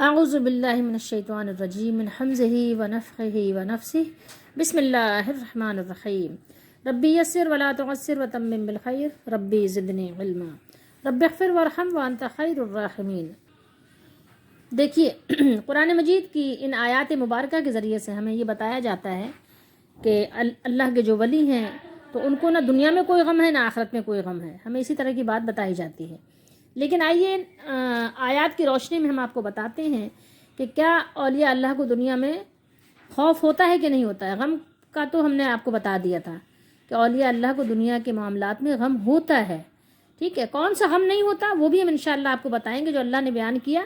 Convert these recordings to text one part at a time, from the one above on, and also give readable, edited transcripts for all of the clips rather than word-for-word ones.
اعوذ باللہ من الشیطان الرجیم من حمزہ ونفخہ ونفثہ بسم اللہ الرحمن الرحیم ربی یسر ولا تعسر وتمم بالخیر ربی زدنی علما رب اغفر وارحم وانت خیر الراحمین۔ دیکھیے قرآن مجید کی ان آیات مبارکہ کے ذریعے سے ہمیں یہ بتایا جاتا ہے کہ اللہ کے جو ولی ہیں تو ان کو نہ دنیا میں کوئی غم ہے نہ آخرت میں کوئی غم ہے، ہمیں اسی طرح کی بات بتائی جاتی ہے۔ لیکن آئیے آیات کی روشنی میں ہم آپ کو بتاتے ہیں کہ کیا اولیاء اللہ کو دنیا میں خوف ہوتا ہے کہ نہیں ہوتا ہے۔ غم کا تو ہم نے آپ کو بتا دیا تھا کہ اولیاء اللہ کو دنیا کے معاملات میں غم ہوتا ہے، ٹھیک ہے۔ کون سا غم نہیں ہوتا وہ بھی ہم انشاءاللہ آپ کو بتائیں گے، جو اللہ نے بیان کیا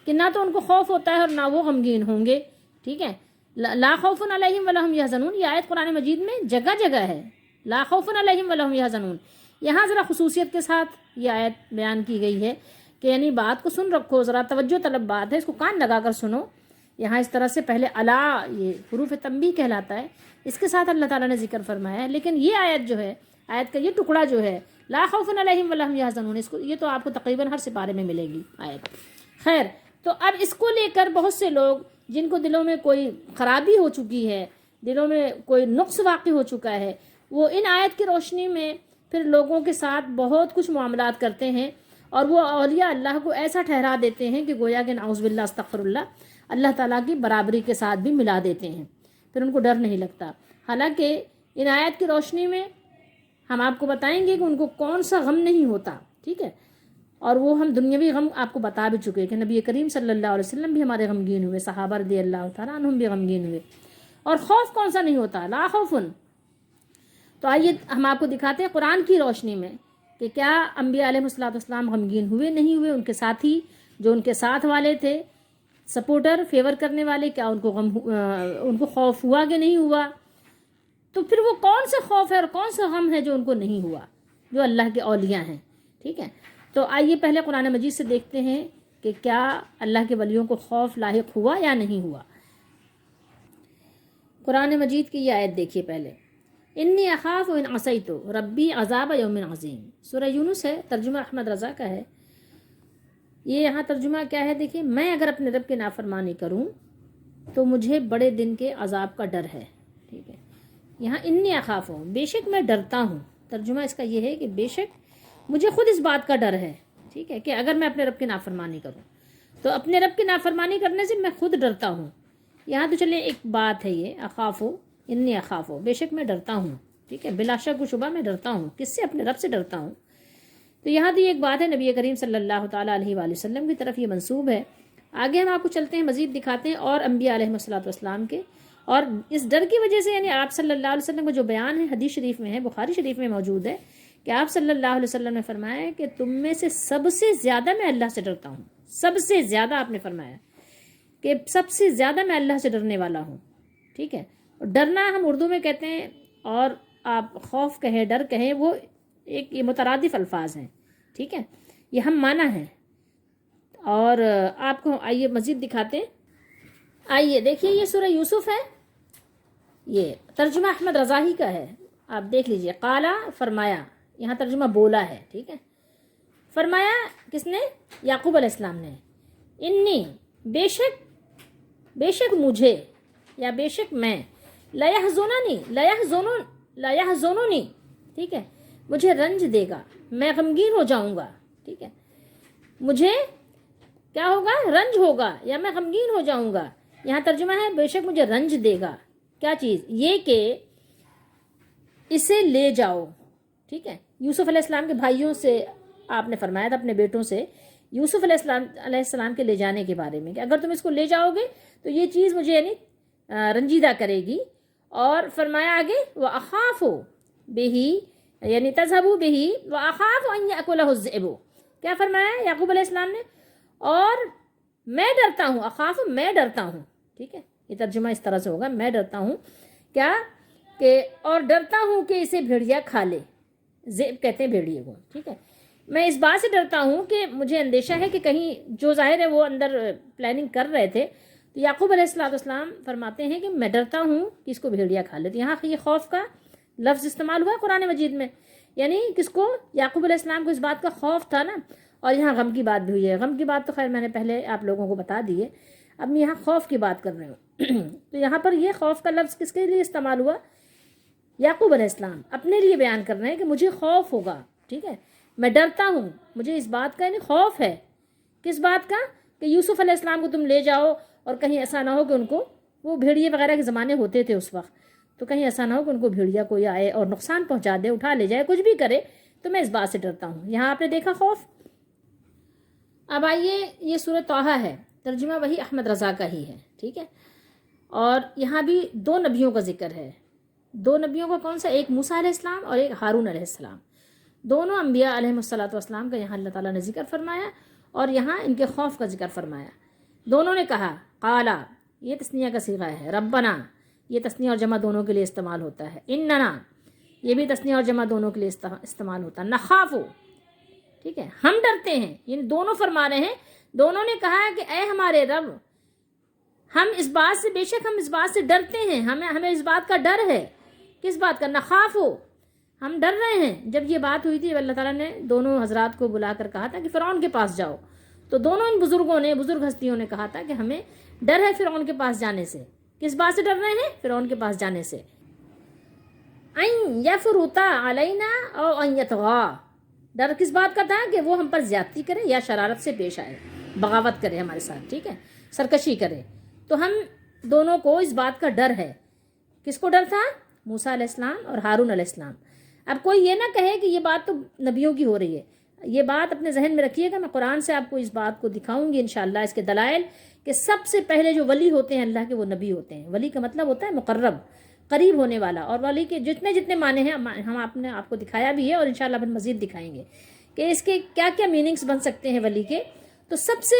کہ نہ تو ان کو خوف ہوتا ہے اور نہ وہ غمگین ہوں گے، ٹھیک ہے۔ لا خوف علیہم ولا ہم یحزنون، یہ آیت قرآن مجید میں جگہ جگہ ہے، لا خوف علیہم ولا ہم یحزنون۔ یہاں ذرا خصوصیت کے ساتھ یہ آیت بیان کی گئی ہے کہ یعنی بات کو سن رکھو، ذرا توجہ طلب بات ہے، اس کو کان لگا کر سنو۔ یہاں اس طرح سے پہلے الا، یہ حروف تنبیہ کہلاتا ہے، اس کے ساتھ اللہ تعالیٰ نے ذکر فرمایا ہے۔ لیکن یہ آیت جو ہے، آیت کا یہ ٹکڑا جو ہے لا خوف علیہم ولا ہم یحزنون، اس کو یہ تو آپ کو تقریباً ہر سپارے میں ملے گی آیت۔ خیر، تو اب اس کو لے کر بہت سے لوگ جن کو دلوں میں کوئی خرابی ہو چکی ہے، دلوں میں کوئی نقص واقع ہو چکا ہے، وہ ان آیت کی روشنی میں پھر لوگوں کے ساتھ بہت کچھ معاملات کرتے ہیں اور وہ اولیاء اللہ کو ایسا ٹھہرا دیتے ہیں کہ گویا کہ نعوذ باللہ استغفر اللہ تعالیٰ کی برابری کے ساتھ بھی ملا دیتے ہیں، پھر ان کو ڈر نہیں لگتا۔ حالانکہ ان آیت کی روشنی میں ہم آپ کو بتائیں گے کہ ان کو کون سا غم نہیں ہوتا، ٹھیک ہے۔ اور وہ ہم دنیاوی غم آپ کو بتا بھی چکے کہ نبی کریم صلی اللہ علیہ وسلم بھی ہمارے غمگین ہوئے، صحابہ رضی اللہ تعالیٰ عنہم بھی غمگین ہوئے۔ اور خوف کون سا نہیں ہوتا، لا خوفن۔ تو آئیے ہم آپ کو دکھاتے ہیں قرآن کی روشنی میں کہ کیا انبیاء علیہ السلام غمگین ہوئے نہیں ہوئے، ان کے ساتھی جو ان کے ساتھ والے تھے، سپورٹر، فیور کرنے والے، کیا ان کو خوف ہوا کہ نہیں ہوا۔ تو پھر وہ کون سا خوف ہے اور کون سا غم ہے جو ان کو نہیں ہوا، جو اللہ کے اولیاء ہیں، ٹھیک ہے۔ تو آئیے پہلے قرآن مجید سے دیکھتے ہیں کہ کیا اللہ کے ولیوں کو خوف لاحق ہوا یا نہیں ہوا۔ قرآن مجید کی یہ آیت دیکھیے پہلے، انی اخاف ان عصیت ربی عذاب یوم عظیم، سورہ یونس ہے، ترجمہ احمد رضا کا ہے۔ یہ یہاں ترجمہ کیا ہے دیکھیے، میں اگر اپنے رب کی نافرمانی کروں تو مجھے بڑے دن کے عذاب کا ڈر ہے، ٹھیک ہے۔ یہاں انی اخاف ہوں، بے شک میں ڈرتا ہوں، ترجمہ اس کا یہ ہے کہ بے شک مجھے خود اس بات کا ڈر ہے، ٹھیک ہے، کہ اگر میں اپنے رب کی نافرمانی کروں تو اپنے رب کی نافرمانی کرنے سے میں خود ڈرتا ہوں۔ یہاں تو چلے ایک بات ہے، یہ اخاف ہو، انی اخاف ہو، بے شک میں ڈرتا ہوں، ٹھیک ہے، بلا شک و شبہ میں ڈرتا ہوں، کس سے؟ اپنے رب سے ڈرتا ہوں۔ تو یہاں تو یہ ایک بات ہے نبی کریم صلی اللہ تعالیٰ علیہ وآلہ وسلم کی طرف یہ منسوب ہے۔ آگے ہم آپ کو چلتے ہیں، مزید دکھاتے ہیں اور انبیاء علیہ السلام کے، اور اس ڈر کی وجہ سے یعنی آپ صلی اللہ علیہ وسلم کا جو بیان ہے حدیث شریف میں ہے، بخاری شریف میں موجود ہے کہ آپ صلی اللہ علیہ وسلم نے فرمایا ہے کہ تم میں سے سب سے زیادہ میں اللہ سے ڈرتا ہوں، سب سے زیادہ آپ نے فرمایا کہ سب سے زیادہ میں اللہ سے ڈرنے والا ہوں، ٹھیک ہے۔ ڈرنا ہم اردو میں کہتے ہیں، اور آپ خوف کہیں، ڈر کہیں، وہ ایک یہ مترادف الفاظ ہیں، ٹھیک ہے، یہ ہم معنی ہیں۔ اور آپ کو آئیے مزید دکھاتے ہیں، آئیے دیکھیے یہ سورہ یوسف ہے، یہ ترجمہ احمد رضا ہی کا ہے، آپ دیکھ لیجئے۔ قالا، فرمایا، یہاں ترجمہ بولا ہے، ٹھیک ہے۔ فرمایا کس نے؟ یعقوب علیہ السلام نے، انی، بے شک مجھے، یا بے شک میں، لیحزننی، ٹھیک ہے، مجھے رنج دے گا، میں غمگین ہو جاؤں گا، ٹھیک ہے، مجھے کیا ہوگا؟ رنج ہوگا، یا میں غمگین ہو جاؤں گا۔ یہاں ترجمہ ہے بے شک مجھے رنج دے گا، کیا چیز؟ یہ کہ اسے لے جاؤ، ٹھیک ہے۔ یوسف علیہ السلام کے بھائیوں سے آپ نے فرمایا تھا، اپنے بیٹوں سے یوسف علیہ السلام کے لے جانے کے بارے میں کہ اگر تم اس کو لے جاؤ گے تو یہ چیز مجھے یعنی رنجیدہ کرے گی۔ اور فرمایا آگے وَأَخَافُ بِهِ، یعنی تَذْهَبُوا بِهِ وَأَخَافُ أَن يَأْكُلَهُ الذِّئْبُ، کیا فرمایا یعقوب علیہ السلام نے؟ اور میں ڈرتا ہوں، اخاف، میں ڈرتا ہوں، ٹھیک ہے، یہ ترجمہ اس طرح سے ہوگا، میں ڈرتا ہوں کیا کہ، اور ڈرتا ہوں کہ اسے بھیڑیا کھا لے، ذئب کہتے ہیں بھیڑیے کو، ٹھیک ہے۔ میں اس بات سے ڈرتا ہوں کہ مجھے اندیشہ ہے کہ کہیں، جو ظاہر ہے وہ اندر پلاننگ کر رہے تھے، تو یعقوب علیہ السلام فرماتے ہیں کہ میں ڈرتا ہوں کہ اس کو بھیڑیا کھا لے۔ تو یہاں یہ خوف کا لفظ استعمال ہوا قرآن مجید میں، یعنی کس کو؟ یعقوب علیہ السلام کو اس بات کا خوف تھا نا، اور یہاں غم کی بات بھی ہوئی ہے. غم کی بات تو خیر میں نے پہلے آپ لوگوں کو بتا دی ہے. اب میں یہاں خوف کی بات کر رہی ہوں. تو یہاں پر یہ خوف کا لفظ کس کے لیے استعمال ہوا؟ یعقوب علیہ السلام اپنے لیے بیان کر رہے ہیں کہ مجھے خوف ہوگا. ٹھیک ہے، میں ڈرتا ہوں، مجھے اس بات کا یعنی خوف ہے. کس بات کا؟ کہ یوسف علیہ السلام کو تم لے جاؤ اور کہیں ایسا نہ ہو کہ ان کو، وہ بھیڑیے وغیرہ کے زمانے ہوتے تھے اس وقت، تو کہیں ایسا نہ ہو کہ ان کو بھیڑیا کوئی آئے اور نقصان پہنچا دے، اٹھا لے جائے، کچھ بھی کرے. تو میں اس بات سے ڈرتا ہوں. یہاں آپ نے دیکھا خوف. اب آئیے، یہ سورہ طٰہٰ ہے، ترجمہ وہی احمد رضا کا ہی ہے. ٹھیک ہے، اور یہاں بھی 2 نبیوں کا ذکر ہے. 2 نبیوں کا کون سا؟ ایک موسیٰ علیہ السلام اور ایک ہارون علیہ السلام. دونوں انبیاء علیہ السلام کا یہاں اللہ تعالیٰ نے ذکر فرمایا اور یہاں ان کے خوف کا ذکر فرمایا. دونوں نے کہا قالا، یہ تثنیہ کا صیغہ ہے. ربنا، یہ تثنیہ اور جمع دونوں کے لیے استعمال ہوتا ہے. اننا، یہ بھی تثنیہ اور جمع دونوں کے لیے استعمال ہوتا ہے. نخافو، ٹھیک ہے، ہم ڈرتے ہیں. یہ دونوں فرما رہے ہیں. دونوں نے کہا کہ اے ہمارے رب، ہم اس بات سے، بے شک ہم اس بات سے ڈرتے ہیں، ہمیں اس بات کا ڈر ہے. کس بات کا؟ نخافو، ہم ڈر رہے ہیں. جب یہ بات ہوئی تھی اللہ تعالیٰ نے دونوں حضرات کو بلا کر کہا تھا کہ فرعون کے پاس جاؤ، تو دونوں ان بزرگوں نے، بزرگ ہستیوں نے کہا تھا کہ ہمیں ڈر ہے فرعون کے پاس جانے سے. کس بات سے ڈر رہے ہیں؟ فرعون کے پاس جانے سے. ان یفرط علینا او ان یطغی، ڈر کس بات کا تھا؟ کہ وہ ہم پر زیادتی کرے یا شرارت سے پیش آئے، بغاوت کرے ہمارے ساتھ. ٹھیک ہے، سرکشی کرے. تو ہم دونوں کو اس بات کا ڈر ہے. کس کو ڈر تھا؟ موسیٰ علیہ السلام اور ہارون علیہ السلام. اب کوئی یہ نہ کہے کہ یہ بات تو نبیوں کی ہو رہی ہے. یہ بات اپنے ذہن میں رکھیے گا. میں قرآن سے آپ کو اس بات کو دکھاؤں گی انشاءاللہ، اس کے دلائل، کہ سب سے پہلے جو ولی ہوتے ہیں اللہ کے، وہ نبی ہوتے ہیں. ولی کا مطلب ہوتا ہے مقرب، قریب ہونے والا. اور ولی کے جتنے معنی ہیں ہم آپ کو دکھایا بھی ہے اور انشاءاللہ پھر مزید دکھائیں گے کہ اس کے کیا کیا میننگز بن سکتے ہیں ولی کے. تو سب سے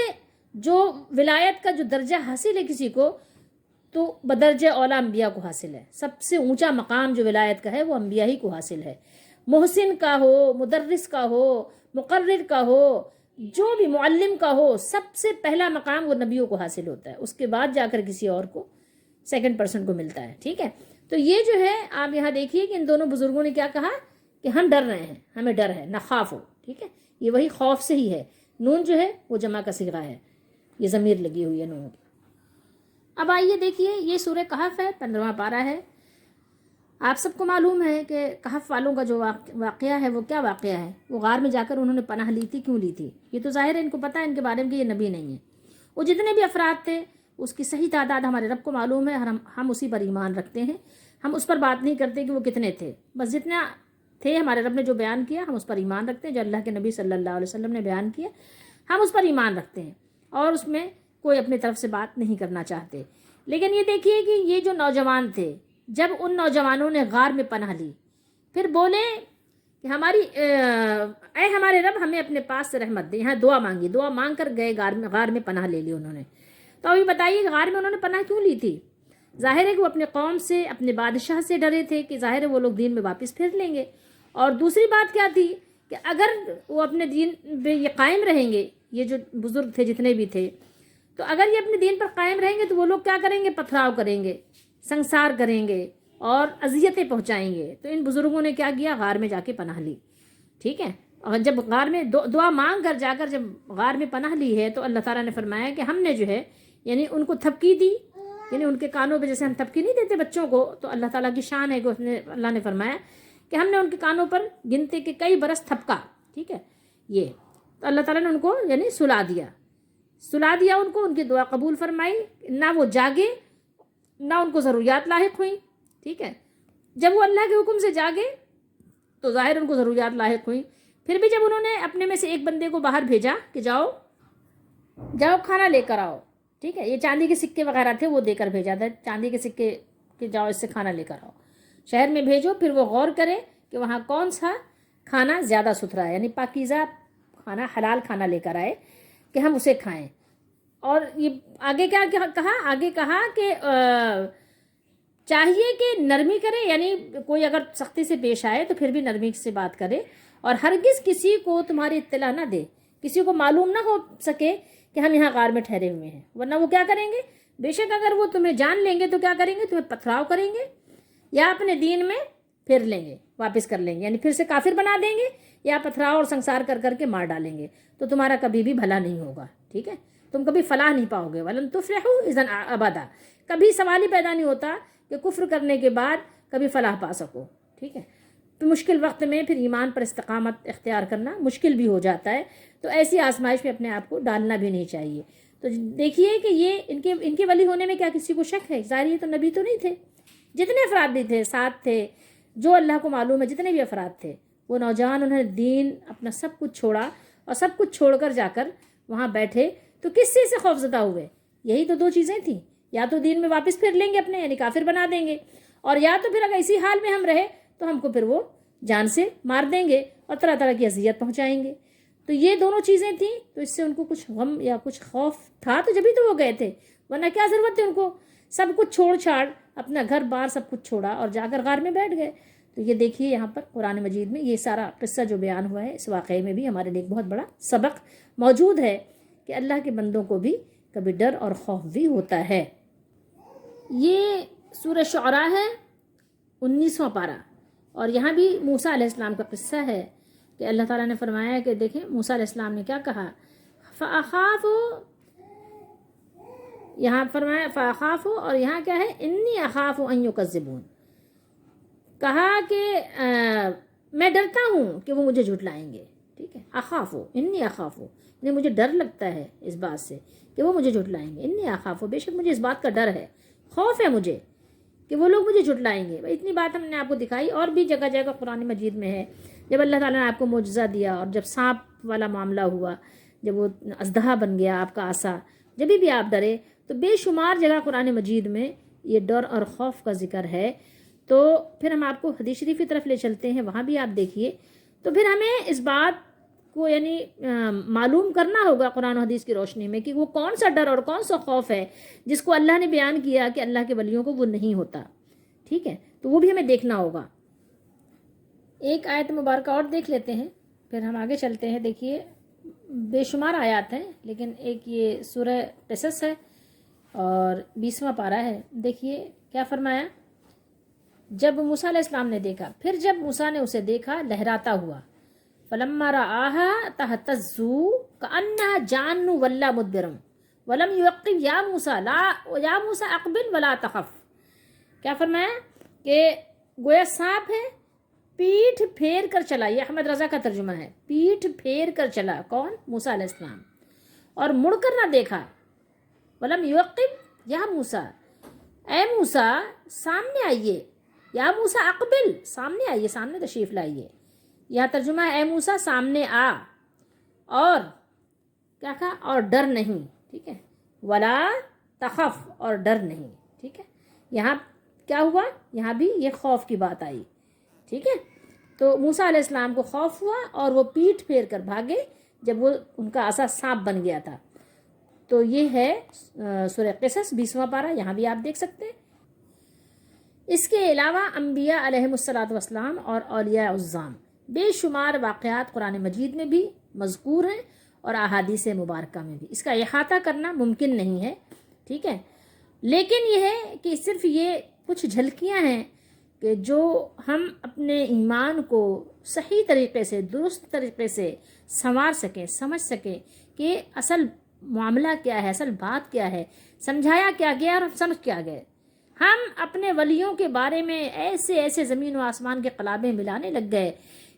جو ولایت کا جو درجہ حاصل ہے کسی کو، تو بدرجہ اولا انبیاء کو حاصل ہے. سب سے اونچا مقام جو ولایت کا ہے وہ انبیاء ہی کو حاصل ہے. محسن کا ہو، مدرس کا ہو، مقرر کا ہو، جو بھی معلم کا ہو، سب سے پہلا مقام وہ نبیوں کو حاصل ہوتا ہے. اس کے بعد جا کر کسی اور کو، سیکنڈ پرسن کو ملتا ہے. ٹھیک ہے، تو یہ جو ہے آپ یہاں دیکھیے کہ ان دونوں بزرگوں نے کیا کہا کہ ہم ڈر رہے ہیں، ہمیں ڈر ہے. نخاف ہو، ٹھیک ہے، یہ وہی خوف سے ہی ہے. نون جو ہے وہ جمع کا صیغہ ہے، یہ ضمیر لگی ہوئی ہے نون کی. اب آئیے دیکھیے، یہ سورہ کہف ہے، 15واں پارہ ہے. آپ سب کو معلوم ہے کہ کہف والوں کا جو واقعہ ہے وہ کیا واقعہ ہے. وہ غار میں جا کر انہوں نے پناہ لی تھی. کیوں لی تھی؟ یہ تو ظاہر ہے ان کو پتہ ہے ان کے بارے میں کہ یہ نبی نہیں ہے. وہ جتنے بھی افراد تھے اس کی صحیح تعداد ہمارے رب کو معلوم ہے، ہم اسی پر ایمان رکھتے ہیں. ہم اس پر بات نہیں کرتے کہ وہ کتنے تھے. بس جتنا تھے ہمارے رب نے جو بیان کیا ہم اس پر ایمان رکھتے ہیں. جو اللہ کے نبی صلی اللہ علیہ وسلم نے بیان کیا ہم اس پر ایمان رکھتے ہیں اور اس میں کوئی اپنی طرف سے بات نہیں کرنا چاہتے. لیکن یہ دیکھیے کہ یہ جو نوجوان تھے، جب ان نوجوانوں نے غار میں پناہ لی، پھر بولے کہ اے ہمارے رب ہمیں اپنے پاس سے رحمت دے. یہاں دعا مانگی، دعا مانگ کر گئے غار میں پناہ لے لی انہوں نے. تو ابھی بتائیے کہ غار میں انہوں نے پناہ کیوں لی تھی؟ ظاہر ہے کہ وہ اپنے قوم سے، اپنے بادشاہ سے ڈرے تھے کہ ظاہر ہے وہ لوگ دین میں واپس پھر لیں گے. اور دوسری بات کیا تھی کہ اگر وہ اپنے دین پہ یہ قائم رہیں گے، یہ جو بزرگ تھے جتنے بھی تھے، تو اگر یہ اپنے دین پر قائم رہیں گے تو وہ لوگ کیا کریں گے؟ پتھراؤ کریں گے، سنسار کریں گے اور اذیتیں پہنچائیں گے. تو ان بزرگوں نے کیا کیا؟ غار میں جا کے پناہ لی. ٹھیک ہے، اور جب غار میں دعا مانگ کر جا کر جب غار میں پناہ لی ہے تو اللہ تعالیٰ نے فرمایا کہ ہم نے جو ہے یعنی ان کو تھپکی دی. یعنی ان کے کانوں پہ جیسے ہم تھپکی نہیں دیتے بچوں کو، تو اللہ تعالیٰ کی شان ہے کہ اللہ نے فرمایا کہ ہم نے ان کے کانوں پر گنتے کے کئی برس تھپکا. ٹھیک ہے، یہ تو اللہ تعالیٰ نے ان کو یعنی سلا دیا ان کو. ان کی دعا قبول فرمائی. نہ وہ جاگے نہ ان کو ضروریات لاحق ہوئیں. ٹھیک ہے، جب وہ اللہ کے حکم سے جاگے تو ظاہر ان کو ضروریات لاحق ہوئیں. پھر بھی جب انہوں نے اپنے میں سے ایک بندے کو باہر بھیجا کہ جاؤ کھانا لے کر آؤ. ٹھیک ہے، یہ چاندی کے سکے وغیرہ تھے وہ دے کر بھیجا تھا. چاندی کے سکے کہ جاؤ اس سے کھانا لے کر آؤ، شہر میں بھیجو. پھر وہ غور کرے کہ وہاں کون سا کھانا زیادہ ستھرا ہے، یعنی پاکیزہ کھانا، حلال کھانا لے کر آئے کہ ہم اسے کھائیں. اور یہ آگے کیا کہا؟ آگے کہا کہ چاہیے کہ نرمی کرے، یعنی کوئی اگر سختی سے پیش آئے تو پھر بھی نرمی سے بات کرے، اور ہرگز کسی کو تمہاری اطلاع نہ دے، کسی کو معلوم نہ ہو سکے کہ ہم یہاں غار میں ٹھہرے ہوئے ہیں. ورنہ وہ کیا کریں گے؟ بے شک اگر وہ تمہیں جان لیں گے تو کیا کریں گے؟ تمہیں پتھراؤ کریں گے یا اپنے دین میں پھر لیں گے، واپس کر لیں گے، یعنی پھر سے کافر بنا دیں گے یا پتھراؤ اور سنسار کر کر کے مار ڈالیں گے، تو تمہارا کبھی بھی بھلا نہیں ہوگا، ٹھیک ہے، تم کبھی فلاح نہیں پاؤ گے، ولن تفلحوا اذا ابدا، کبھی سوال ہی پیدا نہیں ہوتا کہ کفر کرنے کے بعد کبھی فلاح پا سکو، ٹھیک ہے، تو مشکل وقت میں پھر ایمان پر استقامت اختیار کرنا مشکل بھی ہو جاتا ہے، تو ایسی آزمائش میں اپنے آپ کو ڈالنا بھی نہیں چاہیے۔ تو دیکھیے کہ یہ ان کے ولی ہونے میں کیا کسی کو شک ہے؟ ظاہر یہ تو نبی تو نہیں تھے، جتنے افراد بھی تھے ساتھ تھے، جو اللہ کو معلوم ہے جتنے بھی افراد تھے، وہ نوجوان انہوں نے دین اپنا سب کچھ چھوڑا اور سب کچھ چھوڑ کر جا کر وہاں بیٹھے، تو کس چیز سے خوف زدہ ہوئے؟ یہی تو دو چیزیں تھیں، یا تو دین میں واپس پھر لیں گے اپنے، یعنی کافر بنا دیں گے، اور یا تو پھر اگر اسی حال میں ہم رہے تو ہم کو پھر وہ جان سے مار دیں گے اور طرح طرح کی اذیت پہنچائیں گے۔ تو یہ دونوں چیزیں تھیں، تو اس سے ان کو کچھ غم یا کچھ خوف تھا تو جبھی تو وہ گئے تھے، ورنہ کیا ضرورت تھی ان کو؟ سب کچھ چھوڑ چھاڑ، اپنا گھر بار سب کچھ چھوڑا اور جا کر غار میں بیٹھ گئے۔ تو یہ دیکھیے یہاں پر قرآن مجید میں یہ سارا قصہ جو بیان ہوا ہے، اس واقعے میں بھی ہمارے لیے ایک بہت بڑا سبق موجود ہے کہ اللہ کے بندوں کو بھی کبھی ڈر اور خوف بھی ہوتا ہے۔ یہ سورہ شعراء ہے، 19واں پارہ، اور یہاں بھی موسیٰ علیہ السلام کا قصہ ہے کہ اللہ تعالیٰ نے فرمایا کہ دیکھیں موسیٰ علیہ السلام نے کیا کہا، فَأَخَافُ، یہاں فرمایا فَأَخَافُ، اور یہاں کیا ہے، إِنِّي أَخَافُ أَن يُكَذِّبُونَ، کہا کہ میں ڈرتا ہوں کہ وہ مجھے جھٹلائیں گے، ٹھیک ہے، اخافو، انی اخافو، یعنی مجھے ڈر لگتا ہے اس بات سے کہ وہ مجھے جھٹلائیں گے، انی اخافو، بے شک مجھے اس بات کا ڈر ہے، خوف ہے مجھے کہ وہ لوگ مجھے جھٹلائیں گے۔ اتنی بات ہم نے آپ کو دکھائی، اور بھی جگہ جگہ قرآن مجید میں ہے، جب اللہ تعالیٰ نے آپ کو معجزہ دیا اور جب سانپ والا معاملہ ہوا، جب وہ اژدہا بن گیا آپ کا عصا، جب بھی آپ ڈرے، تو بے شمار جگہ قرآن مجید میں یہ ڈر اور خوف کا ذکر ہے۔ تو پھر ہم آپ کو حدیث شریف کی طرف لے چلتے ہیں، وہاں بھی آپ دیکھیے، تو پھر ہمیں اس بات کو یعنی معلوم کرنا ہوگا قرآن و حدیث کی روشنی میں کہ وہ کون سا ڈر اور کون سا خوف ہے جس کو اللہ نے بیان کیا کہ اللہ کے ولیوں کو وہ نہیں ہوتا، ٹھیک ہے، تو وہ بھی ہمیں دیکھنا ہوگا۔ ایک آیت مبارکہ اور دیکھ لیتے ہیں، پھر ہم آگے چلتے ہیں۔ دیکھیے بے شمار آیات ہیں، لیکن ایک یہ سورہ قصص ہے اور 20واں پارہ ہے۔ دیکھیے کیا فرمایا، جب موسیٰ علیہ السلام نے دیکھا، پھر جب موسیٰ نے اسے دیکھا لہراتا ہوا، فلما رآها تہتز کأنها جان ولا مدبرا ولم یوقف یا موسیٰ اقبل ولا تخف، کیا فرمایا کہ گویا سانپ ہے، پیٹھ پھیر کر چلا، یہ احمد رضا کا ترجمہ ہے، پیٹھ پھیر کر چلا، کون؟ موسیٰ علیہ السلام، اور مڑ کر نہ دیکھا، ولم یوقف یا موسیٰ، اے موسیٰ سامنے آئیے، یا موسیٰ اقبل، سامنے آئیے، سامنے تشریف لائیے، یہاں ترجمہ ہے اے موسیٰ سامنے آ، اور کیا کہا، اور ڈر نہیں، ٹھیک ہے، ولا تخف، اور ڈر نہیں، ٹھیک ہے، یہاں کیا ہوا، یہاں بھی یہ خوف کی بات آئی، ٹھیک ہے، تو موسیٰ علیہ السلام کو خوف ہوا اور وہ پیٹھ پھیر کر بھاگے جب وہ ان کا عصا سانپ بن گیا تھا۔ تو یہ ہے سورہ قصص 20واں پارہ، یہاں بھی آپ دیکھ سکتے ہیں۔ اس کے علاوہ انبیاء علیہم الصلاۃ والسلام اور اولیاء عظام بے شمار واقعات قرآن مجید میں بھی مذکور ہیں اور احادیث مبارکہ میں بھی، اس کا احاطہ کرنا ممکن نہیں ہے، ٹھیک ہے، لیکن یہ ہے کہ صرف یہ کچھ جھلکیاں ہیں کہ جو ہم اپنے ایمان کو صحیح طریقے سے، درست طریقے سے سنوار سکیں، سمجھ سکیں کہ اصل معاملہ کیا ہے، اصل بات کیا ہے، سمجھایا کیا گیا اور ہم سمجھ کیا گئے۔ ہم اپنے ولیوں کے بارے میں ایسے ایسے زمین و آسمان کے قلابیں ملانے لگ گئے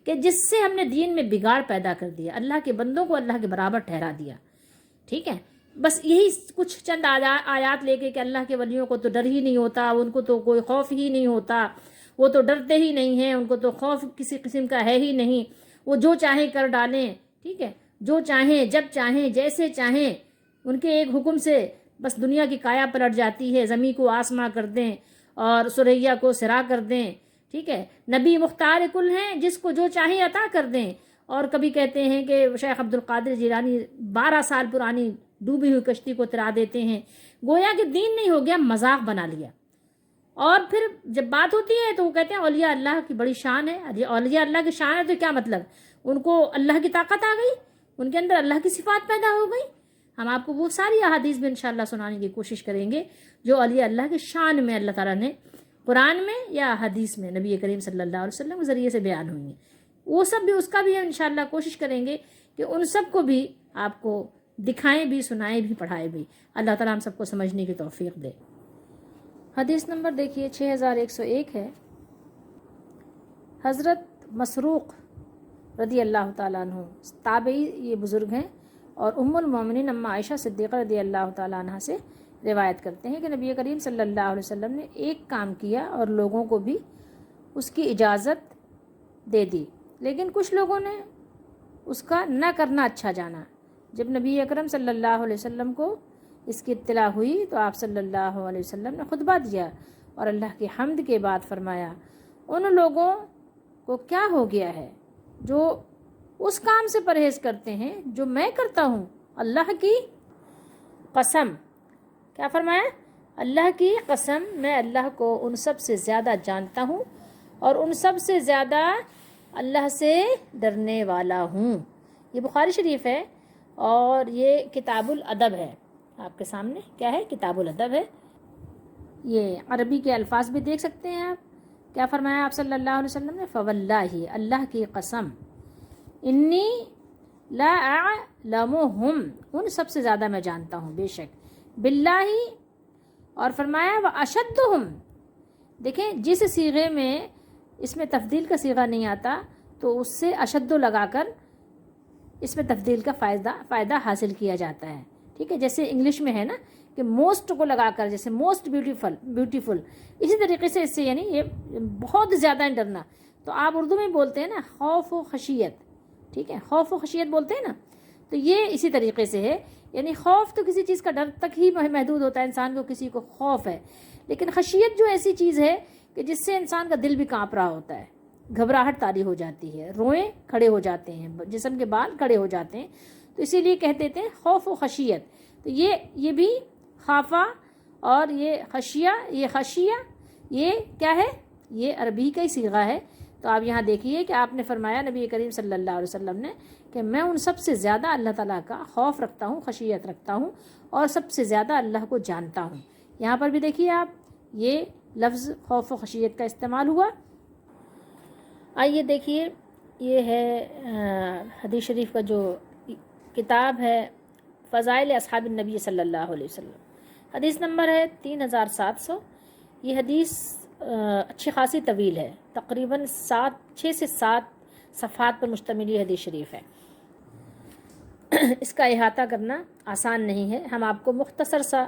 کہ جس سے ہم نے دین میں بگاڑ پیدا کر دیا، اللہ کے بندوں کو اللہ کے برابر ٹھہرا دیا، ٹھیک ہے، بس یہی کچھ چند آیات لے کے کہ اللہ کے ولیوں کو تو ڈر ہی نہیں ہوتا، ان کو تو کوئی خوف ہی نہیں ہوتا، وہ تو ڈرتے ہی نہیں ہیں، ان کو تو خوف کسی قسم کا ہے ہی نہیں، وہ جو چاہیں کر ڈالیں، ٹھیک ہے، جو چاہیں جب چاہیں جیسے چاہیں، ان کے ایک حکم سے بس دنیا کی کایا پلٹ جاتی ہے، زمین کو آسماں کر دیں اور سریا کو سرا کر دیں، ٹھیک ہے، نبی مختار کل ہیں، جس کو جو چاہیں عطا کر دیں، اور کبھی کہتے ہیں کہ شیخ عبد القادر جیلانی 12 سال پرانی ڈوبی ہوئی کشتی کو ترا دیتے ہیں، گویا کہ دین نہیں ہو گیا، مذاق بنا لیا۔ اور پھر جب بات ہوتی ہے تو وہ کہتے ہیں اولیاء اللہ کی بڑی شان ہے، اولیاء اللہ کی شان ہے تو کیا مطلب، ان کو اللہ کی طاقت آ گئی، ان کے اندر اللہ کی صفات پیدا ہو گئی۔ ہم آپ کو وہ ساری احادیث بھی انشاءاللہ سنانے کی کوشش کریں گے جو اولیاء اللہ کی شان میں اللہ تعالیٰ نے قرآن میں یا حدیث میں نبی کریم صلی اللہ علیہ وسلم کے ذریعے سے بیان ہوئی ہیں، وہ سب بھی، اس کا بھی انشاءاللہ کوشش کریں گے کہ ان سب کو بھی آپ کو دکھائیں بھی، سنائیں بھی، پڑھائیں بھی۔ اللہ تعالیٰ ہم سب کو سمجھنے کی توفیق دے۔ حدیث نمبر دیکھیے 6101 ہے۔ حضرت مسروق رضی اللہ تعالیٰ عنہ تابعی یہ بزرگ ہیں، اور ام المومنین اما عائشہ صدیقہ رضی اللہ تعالیٰ عنہ سے روایت کرتے ہیں کہ نبی کریم صلی اللہ علیہ وسلم نے ایک کام کیا اور لوگوں کو بھی اس کی اجازت دے دی، لیکن کچھ لوگوں نے اس کا نہ کرنا اچھا جانا۔ جب نبی اکرم صلی اللہ علیہ وسلم کو اس کی اطلاع ہوئی تو آپ صلی اللہ علیہ وسلم نے خطبہ دیا اور اللہ کی حمد کے بعد فرمایا، ان لوگوں کو کیا ہو گیا ہے جو اس کام سے پرہیز کرتے ہیں جو میں کرتا ہوں؟ اللہ کی قسم، کیا فرمایا؟ اللہ کی قسم، میں اللہ کو ان سب سے زیادہ جانتا ہوں اور ان سب سے زیادہ اللہ سے ڈرنے والا ہوں۔ یہ بخاری شریف ہے اور یہ کتاب الادب ہے، آپ کے سامنے کیا ہے؟ کتاب الادب ہے۔ یہ عربی کے الفاظ بھی دیکھ سکتے ہیں آپ۔ کیا فرمایا آپ صلی اللہ علیہ وسلم نے؟ فواللہ، اللہ کی قسم، انی لا اعلمہم، ان سب سے زیادہ میں جانتا ہوں، بے شک، باللہ، اور فرمایا واشدہم۔ دیکھیں جس صیغے میں اس میں تفضیل کا صیغہ نہیں آتا تو اس سے اشد لگا کر اس میں تفضیل کا فائدہ حاصل کیا جاتا ہے، ٹھیک ہے؟ جیسے انگلش میں ہے نا کہ موسٹ کو لگا کر، جیسے موسٹ بیوٹیفل، اسی طریقے سے اس سے یعنی یہ بہت زیادہ ڈرنا، تو آپ اردو میں بولتے ہیں نا خوف و خشیت، ٹھیک ہے؟ خوف و خشیت بولتے ہیں نا، تو یہ اسی طریقے سے ہے، یعنی خوف تو کسی چیز کا ڈر تک ہی محدود ہوتا ہے، انسان کو کسی کو خوف ہے، لیکن خشیت جو ایسی چیز ہے کہ جس سے انسان کا دل بھی کانپ رہا ہوتا ہے، گھبراہٹ طاری ہو جاتی ہے، روئیں کھڑے ہو جاتے ہیں، جسم کے بال کھڑے ہو جاتے ہیں، تو اسی لیے کہتے تھے خوف و خشیت۔ تو یہ بھی خافہ اور یہ خشیہ یہ کیا ہے؟ یہ عربی کا ہی صیغہ ہے۔ تو آپ یہاں دیکھیے کہ آپ نے فرمایا نبی کریم صلی اللہ علیہ وسلم نے کہ میں ان سب سے زیادہ اللہ تعالیٰ کا خوف رکھتا ہوں، خشیت رکھتا ہوں، اور سب سے زیادہ اللہ کو جانتا ہوں۔ یہاں پر بھی دیکھیے آپ، یہ لفظ خوف و خشیت کا استعمال ہوا۔ آئیے دیکھیے، یہ ہے حدیث شریف کا جو کتاب ہے فضائل اصحاب النبی صلی اللہ علیہ وسلم، حدیث نمبر ہے 3700۔ یہ حدیث اچھی خاصی طویل ہے، تقریباً 6 سے 7 صفحات پر مشتمل یہ حدیث شریف ہے۔ اس کا احاطہ کرنا آسان نہیں ہے، ہم آپ کو مختصر سا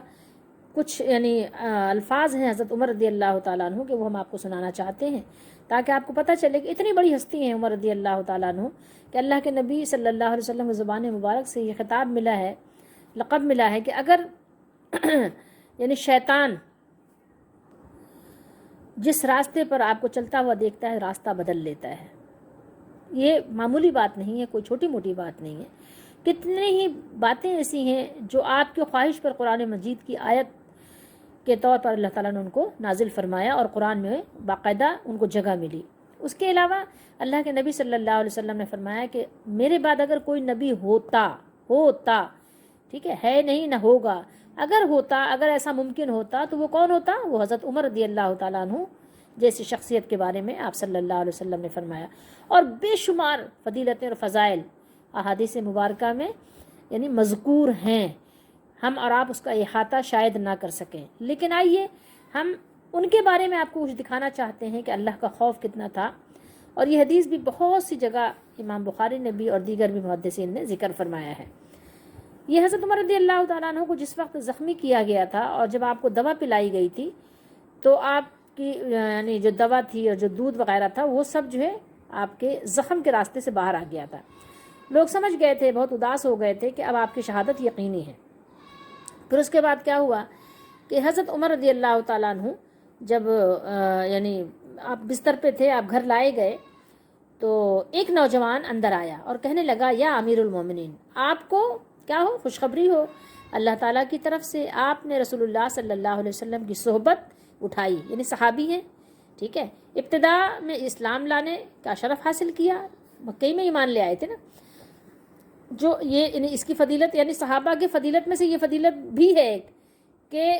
کچھ یعنی الفاظ ہیں حضرت عمر رضی اللہ تعالیٰ عنہ کہ وہ ہم آپ کو سنانا چاہتے ہیں، تاکہ آپ کو پتہ چلے کہ اتنی بڑی ہستی ہیں عمر رضی اللہ تعالیٰ عنہ کہ اللہ کے نبی صلی اللہ علیہ وسلم کی زبان مبارک سے یہ خطاب ملا ہے، لقب ملا ہے کہ اگر یعنی شیطان جس راستے پر آپ کو چلتا ہوا دیکھتا ہے راستہ بدل لیتا ہے۔ یہ معمولی بات نہیں ہے، کوئی چھوٹی موٹی بات نہیں ہے، کتنی ہی باتیں ایسی ہیں جو آپ کی خواہش پر قرآن مجید کی آیت کے طور پر اللہ تعالیٰ نے ان کو نازل فرمایا اور قرآن میں باقاعدہ ان کو جگہ ملی۔ اس کے علاوہ اللہ کے نبی صلی اللہ علیہ وسلم نے فرمایا کہ میرے بعد اگر کوئی نبی ہوتا ٹھیک ہے نہیں نہ ہوگا، اگر ہوتا، اگر ایسا ممکن ہوتا تو وہ کون ہوتا؟ وہ حضرت عمر رضی اللہ تعالیٰ عنہ جیسی شخصیت کے بارے میں آپ صلی اللہ علیہ وسلم نے فرمایا، اور بے شمار فضیلتیں اور فضائل احادیث مبارکہ میں یعنی مذکور ہیں، ہم اور آپ اس کا احاطہ شاید نہ کر سکیں، لیکن آئیے ہم ان کے بارے میں آپ کو کچھ دکھانا چاہتے ہیں کہ اللہ کا خوف کتنا تھا۔ اور یہ حدیث بھی بہت سی جگہ امام بخاری نے بھی اور دیگر بھی محدثین نے ذکر فرمایا ہے۔ یہ حضرت عمر رضی اللہ تعالیٰ عنہ کو جس وقت زخمی کیا گیا تھا اور جب آپ کو دوا پلائی گئی تھی تو آپ کی یعنی جو دوا تھی اور جو دودھ وغیرہ تھا وہ سب جو ہے آپ کے زخم کے راستے سے باہر آ گیا تھا۔ لوگ سمجھ گئے تھے، بہت اداس ہو گئے تھے کہ اب آپ کی شہادت یقینی ہے۔ پھر اس کے بعد کیا ہوا کہ حضرت عمر رضی اللہ تعالیٰ عنہ جب یعنی آپ بستر پہ تھے، آپ گھر لائے گئے تو ایک نوجوان اندر آیا اور کہنے لگا یا امیر المومنین، آپ کو کیا ہو؟ خوشخبری ہو، اللہ تعالیٰ کی طرف سے آپ نے رسول اللہ صلی اللہ علیہ وسلم کی صحبت اٹھائی، یعنی صحابی ہیں، ٹھیک ہے، ابتدا میں اسلام لانے کا شرف حاصل کیا، مکے میں ایمان لے آئے تھے نا، جو یہ یعنی اس کی فضیلت یعنی صحابہ کی فضیلت میں سے یہ فضیلت بھی ہے کہ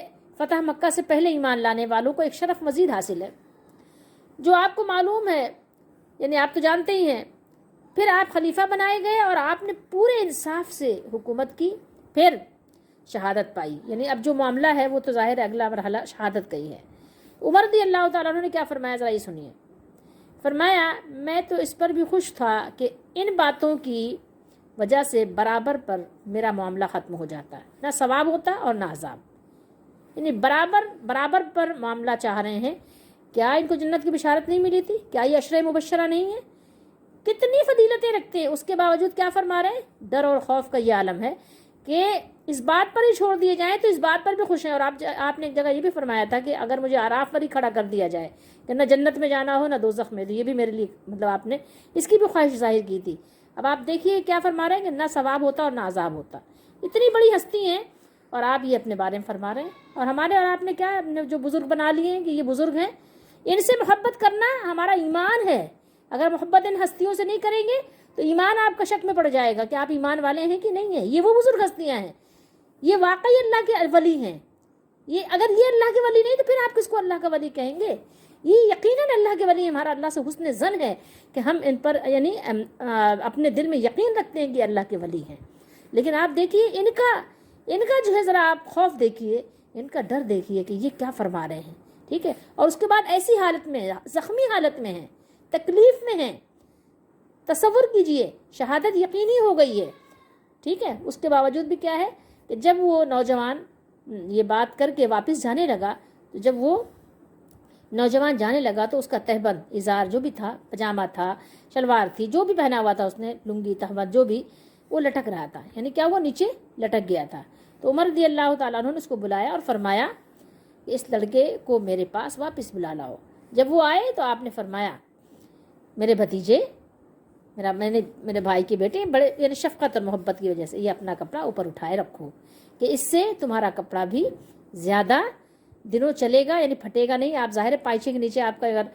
فتح مکہ سے پہلے ایمان لانے والوں کو ایک شرف مزید حاصل ہے، جو آپ کو معلوم ہے، یعنی آپ تو جانتے ہی ہیں۔ پھر آپ خلیفہ بنائے گئے اور آپ نے پورے انصاف سے حکومت کی، پھر شہادت پائی، یعنی اب جو معاملہ ہے وہ تو ظاہر ہے اگلا مرحلہ شہادت کا ہی ہے۔ عمر رضی اللہ تعالیٰ عنہ نے کیا فرمایا، ذرا یہ سنیے۔ فرمایا میں تو اس پر بھی خوش تھا کہ ان باتوں کی وجہ سے برابر پر میرا معاملہ ختم ہو جاتا ہے، نہ ثواب ہوتا اور نہ عذاب، یعنی برابر پر معاملہ چاہ رہے ہیں۔ کیا ان کو جنت کی بشارت نہیں ملی تھی؟ کیا یہ عشرہ مبشرہ نہیں ہے؟ کتنی فضیلتیں رکھتے ہیں، اس کے باوجود کیا فرما رہے ہیں؟ ڈر اور خوف کا یہ عالم ہے کہ اس بات پر ہی چھوڑ دیے جائیں تو اس بات پر بھی خوش ہیں۔ اور آپ نے ایک جگہ یہ بھی فرمایا تھا کہ اگر مجھے آراف پر ہی کھڑا کر دیا جائے کہ نہ جنت میں جانا ہو نہ دوزخ میں، تو یہ بھی میرے لیے، مطلب آپ نے اس کی بھی خواہش ظاہر کی تھی۔ اب آپ دیکھیے کیا فرما رہے ہیں کہ نہ ثواب ہوتا اور نہ عذاب ہوتا۔ اتنی بڑی ہستی ہیں اور آپ یہ اپنے بارے میں فرما رہے ہیں، اور ہمارے اور آپ نے کیا اپنے جو بزرگ بنا لیے ہیں کہ یہ بزرگ ہیں، ان سے محبت کرنا ہمارا ایمان ہے۔ اگر محبت ان ہستیوں سے نہیں کریں گے تو ایمان آپ کا شک میں پڑ جائے گا کہ آپ ایمان والے ہیں کہ نہیں ہیں۔ یہ وہ بزرگ ہستیاں ہیں، یہ واقعی اللہ کے ولی ہیں۔ یہ اگر یہ اللہ کے ولی نہیں تو پھر آپ کس کو اللہ کا ولی کہیں گے؟ یہ یقیناً اللہ کے ولی، ہمارا اللہ سے حسن ظن ہے کہ ہم ان پر یعنی اپنے دل میں یقین رکھتے ہیں کہ اللہ کے ولی ہیں۔ لیکن آپ دیکھیے ان کا جو ہے ذرا آپ خوف دیکھیے، ان کا ڈر دیکھیے کہ یہ کیا فرما رہے ہیں، ٹھیک ہے؟ اور اس کے بعد ایسی حالت میں، زخمی حالت میں ہیں، تکلیف میں ہیں۔ تصور کیجئے شہادت یقینی ہو گئی ہے، ٹھیک ہے؟ اس کے باوجود بھی کیا ہے کہ جب وہ نوجوان یہ بات کر کے واپس جانے لگا، تو جب وہ نوجوان جانے لگا تو اس کا تہبند، ازار جو بھی تھا، پجامہ تھا، شلوار تھی، جو بھی پہنا ہوا تھا اس نے، لنگی تہبند جو بھی، وہ لٹک رہا تھا، یعنی کیا وہ نیچے لٹک گیا تھا۔ تو عمر رضی اللہ تعالیٰ عنہ نے اس کو بلایا اور فرمایا کہ اس لڑکے کو میرے پاس واپس بلا لاؤ۔ جب وہ آئے تو آپ نے فرمایا میرے بھتیجے، میرے بھائی کے بیٹے، بڑے یعنی شفقت اور محبت کی وجہ سے یہ اپنا کپڑا اوپر اٹھائے رکھو کہ اس سے تمہارا کپڑا بھی زیادہ دنوں چلے گا، یعنی پھٹے گا نہیں۔ آپ ظاہر پائچے کے نیچے، آپ کا اگر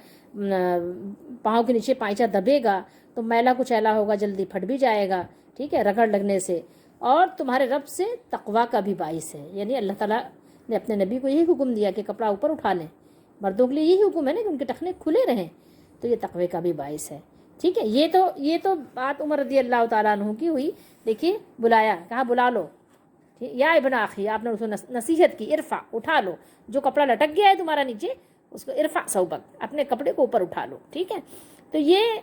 پاؤں کے نیچے پائچہ دبے گا تو میلا کچیلا ہوگا، جلدی پھٹ بھی جائے گا، ٹھیک ہے، رگڑ لگنے سے۔ اور تمہارے رب سے تقویٰ کا بھی باعث ہے، یعنی اللہ تعالیٰ نے اپنے نبی کو یہی حکم دیا کہ کپڑا اوپر اٹھا لیں، مردوں کے لیے یہی حکم ہے نا کہ ان کے ٹخنے کھلے رہیں، تو یہ تقوی کا بھی باعث ہے، ٹھیک ہے۔ یہ تو بات عمر رضی اللہ تعالیٰ عنہ کی ہوئی۔ دیکھیے بلایا، کہا بلا لو، یا ابن آخی، آپ نے اس کو نصیحت کی، ارفع، اٹھا لو، جو کپڑا لٹک گیا ہے تمہارا نیچے اس کو ارفع ثوبک، اپنے کپڑے کو اوپر اٹھا لو، ٹھیک ہے۔ تو یہ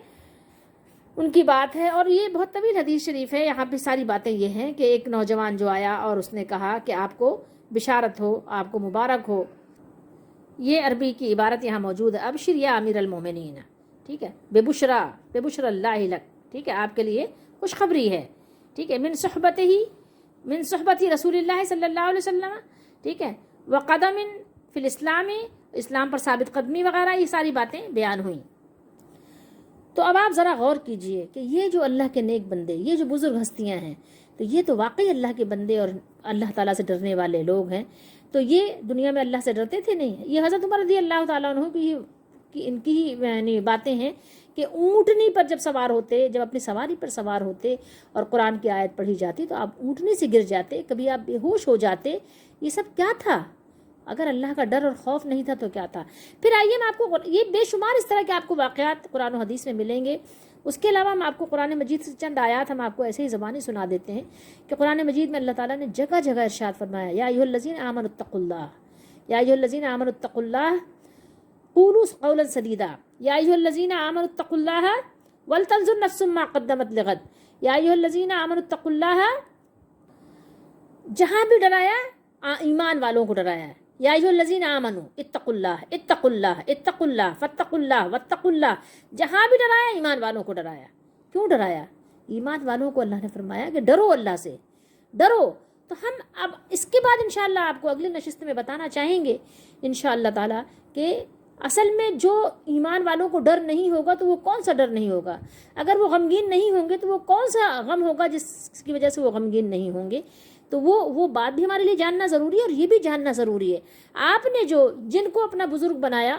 ان کی بات ہے، اور یہ بہت طویل حدیث شریف ہے۔ یہاں پہ ساری باتیں یہ ہیں کہ ایک نوجوان جو آیا اور اس نے کہا کہ آپ کو بشارت ہو، آپ کو مبارک ہو، یہ عربی کی عبارت یہاں موجود ہے، ابشر یا امیر المومنین، ٹھیک ہے، بے بشرا اللہ لک، ٹھیک ہے، آپ کے لیے خوشخبری ہے، ٹھیک ہے، من صحبت رسول اللہ صلی اللہ علیہ وسلم، ٹھیک ہے، وقدم فی الاسلام، اسلام پر ثابت قدمی وغیرہ، یہ ساری باتیں بیان ہوئیں۔ تو اب آپ ذرا غور کیجئے کہ یہ جو اللہ کے نیک بندے، یہ جو بزرگ ہستیاں ہیں، تو یہ تو واقعی اللہ کے بندے اور اللہ تعالیٰ سے ڈرنے والے لوگ ہیں۔ تو یہ دنیا میں اللہ سے ڈرتے تھے نہیں؟ یہ حضرت عمر رضی اللہ تعالیٰ عنہ کی ان کی ہی باتیں ہیں کہ اونٹنی پر جب سوار ہوتے، جب اپنی سواری پر سوار ہوتے اور قرآن کی آیت پڑھی جاتی تو آپ اونٹنی سے گر جاتے، کبھی آپ بے ہوش ہو جاتے۔ یہ سب کیا تھا؟ اگر اللہ کا ڈر اور خوف نہیں تھا تو کیا تھا؟ پھر آئیے میں آپ کو یہ بے شمار اس طرح کے آپ کو واقعات قرآن و حدیث میں ملیں گے۔ اس کے علاوہ ہم آپ کو قرآن مجید سے چند آیات ہم آپ کو ایسے ہی زبانی سنا دیتے ہیں کہ قرآن مجید میں اللہ تعالیٰ نے جگہ جگہ ارشاد فرمایا، یا ایھا الذین آمنوا اتقوا اللہ، یا ایھا الذین آمنوا اتقوا اللہ قولوا قولا سدیدا، یا ایھا الذین آمنوا اتقوا اللہ ولتنظر نفس ما قدمت لغد، یا ایھا الذین آمنوا اتقوا اللہ۔ جہاں بھی ڈرایا ایمان والوں کو ڈرایا ہے، یا ایھا الذین آمنوا اتقوا اللہ، اتقوا اللہ، اتقوا اللہ، فاتقوا اللہ، واتقوا اللہ۔ جہاں بھی ڈرایا ایمان والوں کو ڈرایا۔ کیوں ڈرایا؟ ایمان والوں کو اللہ نے فرمایا کہ ڈرو، اللہ سے ڈرو۔ تو ہم اب اس کے بعد انشاءاللہ آپ کو اگلی نشست میں بتانا چاہیں گے انشاءاللہ تعالیٰ کہ اصل میں جو ایمان والوں کو ڈر نہیں ہوگا تو وہ کون سا ڈر نہیں ہوگا، اگر وہ غمگین نہیں ہوں گے تو وہ کون سا غم ہوگا جس کی وجہ سے وہ غمگین نہیں ہوں گے۔ تو وہ بات بھی ہمارے لیے جاننا ضروری ہے، اور یہ بھی جاننا ضروری ہے آپ نے جن کو اپنا بزرگ بنایا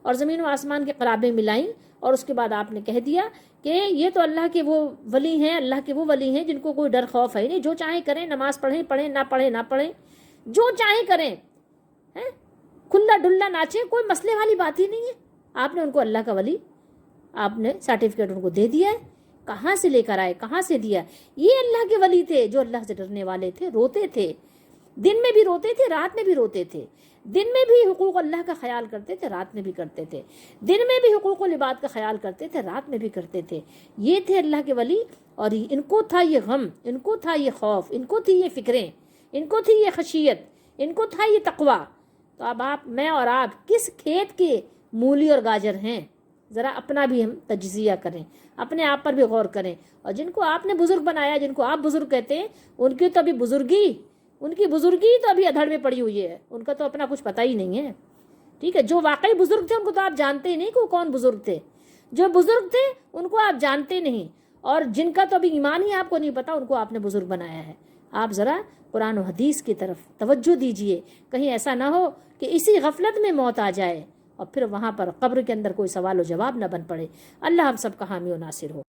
اور زمین و آسمان کے قرابیں ملائیں، اور اس کے بعد آپ نے کہہ دیا کہ یہ تو اللہ کے وہ ولی ہیں، اللہ کے وہ ولی ہیں جن کو کوئی ڈر خوف ہے نہیں، جو چاہیں کریں، نماز پڑھیں نہ پڑھیں، جو چاہیں کریں، ہیں کھلا ڈلا ناچے، کوئی مسئلے والی بات ہی نہیں ہے. آپ نے ان کو اللہ کا ولی، آپ نے سرٹیفکیٹ ان کو دے دیا ہے. کہاں سے لے کر آئے، کہاں سے دیا؟ یہ اللہ کے ولی تھے جو اللہ سے ڈرنے والے تھے، روتے تھے، دن میں بھی روتے تھے، رات میں بھی روتے تھے. دن میں بھی حقوق اللہ کا خیال کرتے تھے، رات میں بھی کرتے تھے. دن میں بھی حقوق العباد کا خیال کرتے تھے، رات میں بھی کرتے تھے. یہ تھے اللہ کے ولی. اور ان کو تھا یہ غم، ان کو تھا یہ خوف، ان کو تھی یہ فکریں، ان کو تھی یہ خشیت، ان کو تھا یہ تقویٰ. تو اب آپ، میں اور آپ کس کھیت کے مولی اور گاجر ہیں؟ ذرا اپنا بھی ہم تجزیہ کریں، اپنے آپ پر بھی غور کریں. اور جن کو آپ نے بزرگ بنایا، جن کو آپ بزرگ کہتے ہیں، ان کی تو ابھی بزرگی، ان کی بزرگی تو ابھی ادھڑ میں پڑی ہوئی ہے. ان کا تو اپنا کچھ پتہ ہی نہیں ہے. ٹھیک ہے، جو واقعی بزرگ تھے ان کو تو آپ جانتے ہی نہیں کہ وہ کون بزرگ تھے. جو بزرگ تھے ان کو آپ جانتے نہیں، اور جن کا تو ابھی ایمان ہی آپ کو نہیں پتا، ان کو آپ نے بزرگ بنایا ہے. آپ ذرا قرآن و حدیث کی طرف توجہ دیجئے، کہیں ایسا نہ ہو کہ اسی غفلت میں موت آ جائے اور پھر وہاں پر قبر کے اندر کوئی سوال و جواب نہ بن پڑے. اللہ ہم سب کا حامی و ناصر ہو.